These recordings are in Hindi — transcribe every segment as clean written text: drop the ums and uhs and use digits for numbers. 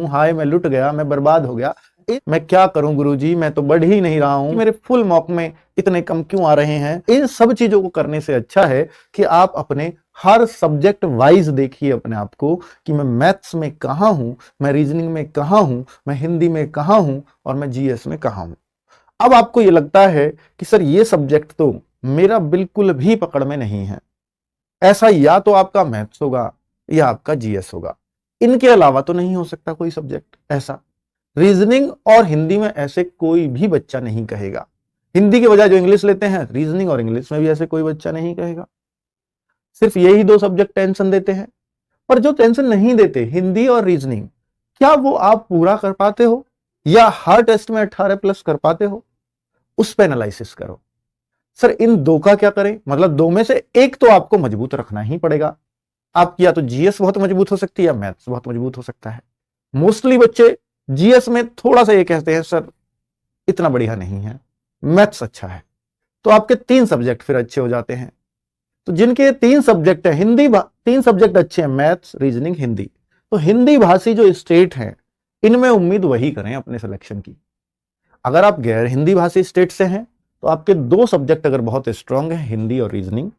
हूँ, हाय मैं लुट गया, मैं बर्बाद हो गया, मैं क्या करूं गुरुजी, मैं तो बढ़ ही नहीं रहा हूं, मेरे फुल मॉक में इतने कम क्यों आ रहे हैं। इन सब चीजों को करने से अच्छा है कि आप अपने हर सब्जेक्ट वाइज देखिए अपने आप को कि मैं मैथ्स में कहां हूं, मैं रीजनिंग में कहां हूं, मैं हिंदी में कहां हूं और मैं जीएस में कहां हूं। अब आपको ये लगता है कि सर ये सब्जेक्ट तो मेरा बिल्कुल भी पकड़ में नहीं है, ऐसा या तो आपका मैथ्स होगा या आपका जीएस होगा, इनके अलावा तो नहीं हो सकता कोई सब्जेक्ट ऐसा। रीजनिंग और हिंदी में ऐसे कोई भी बच्चा नहीं कहेगा, हिंदी के बजाय जो इंग्लिश लेते हैं, रीजनिंग और इंग्लिश में भी ऐसे कोई बच्चा नहीं कहेगा। सिर्फ यही दो सब्जेक्ट टेंशन देते हैं, पर जो टेंशन नहीं देते, हिंदी और रीजनिंग, क्या वो आप पूरा कर पाते हो या हर टेस्ट में 18+ कर पाते हो? उस पर एनालिसिस करो। सर इन दो का क्या करें, मतलब दो में से एक तो आपको मजबूत रखना ही पड़ेगा। आपकी या तो जीएस बहुत मजबूत हो सकती है या मैथ्स बहुत मजबूत हो सकता है। मोस्टली बच्चे जीएस में थोड़ा सा ये कहते हैं सर इतना बढ़िया नहीं है, मैथ्स अच्छा है, तो आपके 3 सब्जेक्ट फिर अच्छे हो जाते हैं। तो जिनके 3 सब्जेक्ट है, हिंदी 3 सब्जेक्ट अच्छे हैं, मैथ्स रीजनिंग हिंदी, तो हिंदी भाषी जो स्टेट है इनमें उम्मीद वही करें अपने सिलेक्शन की। अगर आप गैर हिंदी भाषी स्टेट से हैं तो आपके 2 सब्जेक्ट अगर बहुत स्ट्रांग है, हिंदी और रीजनिंग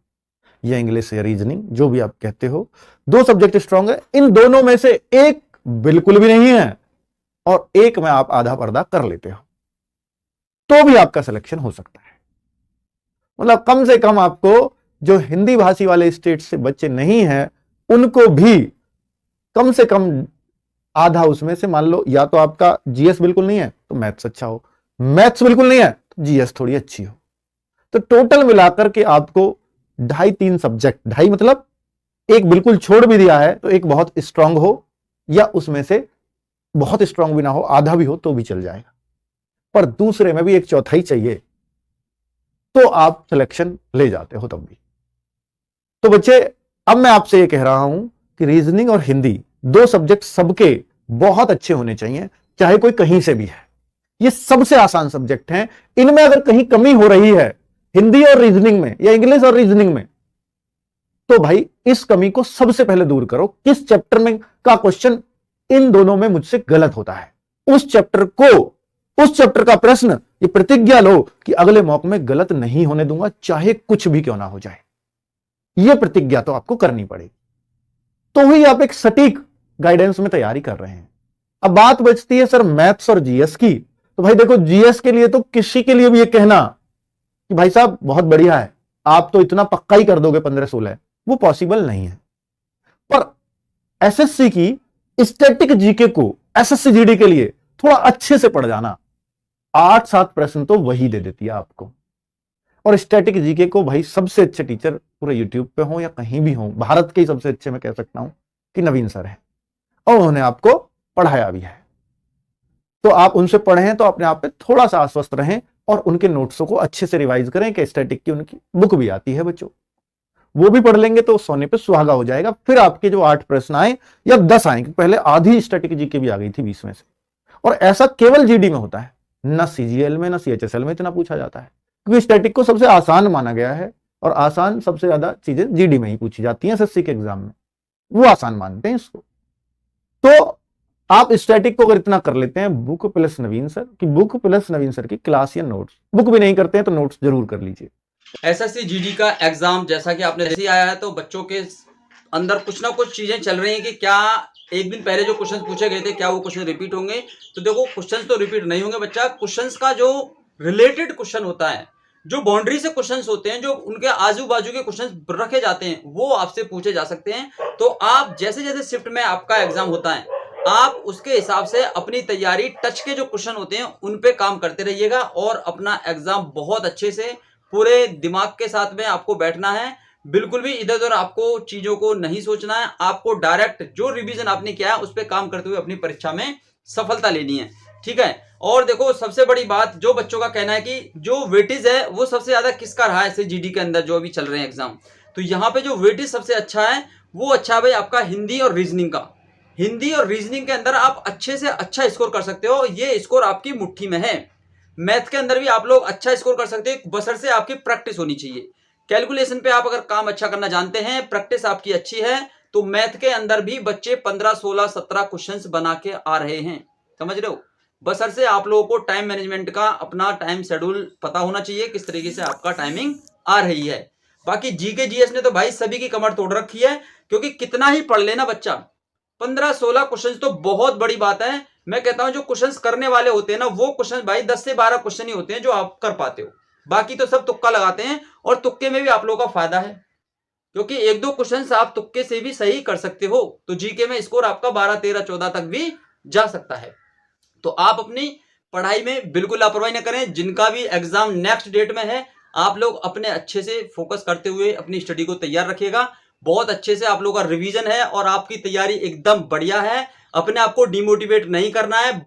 या इंग्लिश या रीजनिंग जो भी आप कहते हो, 2 सब्जेक्ट स्ट्रांग है, इन दोनों में से एक बिल्कुल भी नहीं है और एक में आप आधा पर्दा कर लेते हो, तो भी आपका सिलेक्शन हो सकता है। मतलब कम से कम आपको जो हिंदी भाषी वाले स्टेट से बच्चे नहीं हैं उनको भी कम से कम आधा उसमें से, मान लो या तो आपका जीएस बिल्कुल नहीं है तो मैथ्स अच्छा हो, मैथ्स बिल्कुल नहीं है तो जीएस थोड़ी अच्छी हो, तो टोटल मिलाकर के आपको 2.5-3 सब्जेक्ट, 2.5 मतलब एक बिल्कुल छोड़ भी दिया है तो एक बहुत स्ट्रांग हो या उसमें से बहुत स्ट्रांग भी ना हो, आधा भी हो तो भी चल जाएगा, पर दूसरे में भी एक चौथाई चाहिए तो आप सिलेक्शन ले जाते हो तब भी। तो बच्चे अब मैं आपसे ये कह रहा हूं कि रीजनिंग और हिंदी 2 सब्जेक्ट सबके बहुत अच्छे होने चाहिए, चाहे कोई कहीं से भी है। ये सबसे आसान सब्जेक्ट हैं, इनमें अगर कहीं कमी हो रही है हिंदी और रीजनिंग में या इंग्लिश और रीजनिंग में, तो भाई इस कमी को सबसे पहले दूर करो। किस चैप्टर में का क्वेश्चन इन दोनों में मुझसे गलत होता है, उस चैप्टर का प्रश्न, ये प्रतिज्ञा लो कि अगले मॉक में गलत नहीं होने दूंगा, चाहे कुछ भी क्यों ना हो जाए। यह प्रतिज्ञा तो आपको करनी पड़ेगी, तो ही आप एक सटीक गाइडेंस में तैयारी कर रहे हैं। अब बात बचती है सर मैथ्स और जीएस की, तो भाई देखो जीएस के लिए तो किसी के लिए भी ये कहना कि भाई साहब बहुत बढ़िया है, आप तो इतना पक्का ही कर दोगे 15-16, वो पॉसिबल नहीं है। पर एसएससी की स्टैटिक जीके को एसएससी जीडी के लिए थोड़ा अच्छे से पढ़ जाना, 8-7 प्रश्न तो वही दे देती है आपको। और स्टैटिक जीके को भाई सबसे अच्छे टीचर पूरे यूट्यूब पे हो या कहीं भी हो, भारत के ही सबसे अच्छे मैं कह सकता हूं कि नवीन सर है, और उन्होंने आपको पढ़ाया भी है। तो आप उनसे पढ़ें तो अपने आप पे थोड़ा सा आश्वस्त रहें और उनके नोट्सों को अच्छे से रिवाइज करें कि स्टैटिक की उनकी बुक भी आती है बच्चों, वो भी पढ़ लेंगे तो सोने पे सुहागा हो जाएगा। फिर आपके जो 8 प्रश्न आए या 10 आए, पहले आधी स्टैटिक जीके भी आ गई थी 20 में से, और ऐसा केवल जीडी में होता है, ना सीजीएल में ना सीएचएसएल में इतना पूछा जाता है, क्योंकि स्टैटिक को सबसे आसान माना गया है और आसान सबसे ज्यादा चीजें जीडी में ही पूछी जाती हैं एसएससी के एग्जाम में, वो आसान मानते हैं इसको। तो आप स्टैटिक को अगर इतना कर लेते हैं, बुक प्लस नवीन सर की क्लास या नोट्स, बुक भी नहीं करते हैं तो नोट्स जरूर कर लीजिए। एसएससी जीडी का एग्जाम जैसा कि आपने जैसे आया है, तो बच्चों के अंदर कुछ ना कुछ चीजें चल रही हैं कि क्या एक दिन पहले जो क्वेश्चन पूछे गए थे क्या वो क्वेश्चन रिपीट होंगे। तो देखो क्वेश्चन तो रिपीट नहीं होंगे बच्चा, क्वेश्चंस का जो रिलेटेड क्वेश्चन होता है, जो बाउंड्री से क्वेश्चंस होते हैं, जो उनके आजू बाजू के क्वेश्चंस रखे जाते हैं, वो आपसे पूछे जा सकते हैं। तो आप जैसे जैसे शिफ्ट में आपका एग्जाम होता है, आप उसके हिसाब से अपनी तैयारी, टच के जो क्वेश्चन होते हैं उन पे काम करते रहिएगा और अपना एग्जाम बहुत अच्छे से पूरे दिमाग के साथ में आपको बैठना है। बिल्कुल भी इधर उधर आपको चीजों को नहीं सोचना है, आपको डायरेक्ट जो रिवीजन आपने किया है उस पर काम करते हुए अपनी परीक्षा में सफलता लेनी है, ठीक है। और देखो सबसे बड़ी बात, जो बच्चों का कहना है कि जो वेटेज है वो सबसे ज्यादा किसका रहा है जीडी के अंदर जो अभी चल रहे हैं एग्जाम, तो यहाँ पे जो वेटेज सबसे अच्छा है वो अच्छा है भाई आपका हिंदी और रीजनिंग का। हिंदी और रीजनिंग के अंदर आप अच्छे से अच्छा स्कोर कर सकते हो, ये स्कोर आपकी मुट्ठी में है। मैथ के अंदर भी आप लोग अच्छा स्कोर कर सकते हैं, बशर्ते आपकी प्रैक्टिस होनी चाहिए। कैलकुलेशन पे आप अगर काम अच्छा करना जानते हैं, प्रैक्टिस आपकी अच्छी है, तो मैथ के अंदर भी बच्चे 15, 16, 17 क्वेश्चंस बना के आ रहे हैं। समझ रहे हो? बशर्ते आप लोगों को टाइम मैनेजमेंट का अपना टाइम शेड्यूल पता होना चाहिए, किस तरीके से आपका टाइमिंग आ रही है। बाकी जीके जीएस ने तो भाई सभी की कमर तोड़ रखी है, क्योंकि कितना ही पढ़ लेना बच्चा, 15-16 क्वेश्चन तो बहुत बड़ी बात है। मैं कहता हूं जो क्वेश्चंस करने वाले होते हैं ना, वो क्वेश्चन भाई 10 से 12 क्वेश्चन ही होते हैं जो आप कर पाते हो, बाकी तो सब तुक्का लगाते हैं। और तुक्के में भी आप लोगों का फायदा है, क्योंकि 1-2 क्वेश्चन आप तुक्के से भी सही कर सकते हो, तो जीके में स्कोर आपका 12, 13, 14 तक भी जा सकता है। तो आप अपनी पढ़ाई में बिल्कुल लापरवाही न करें। जिनका भी एग्जाम नेक्स्ट डेट में है, आप लोग अपने अच्छे से फोकस करते हुए अपनी स्टडी को तैयार रखिएगा। बहुत अच्छे से आप लोगों का रिवीजन है और आपकी तैयारी एकदम बढ़िया है। अपने आप को डिमोटिवेट नहीं करना है।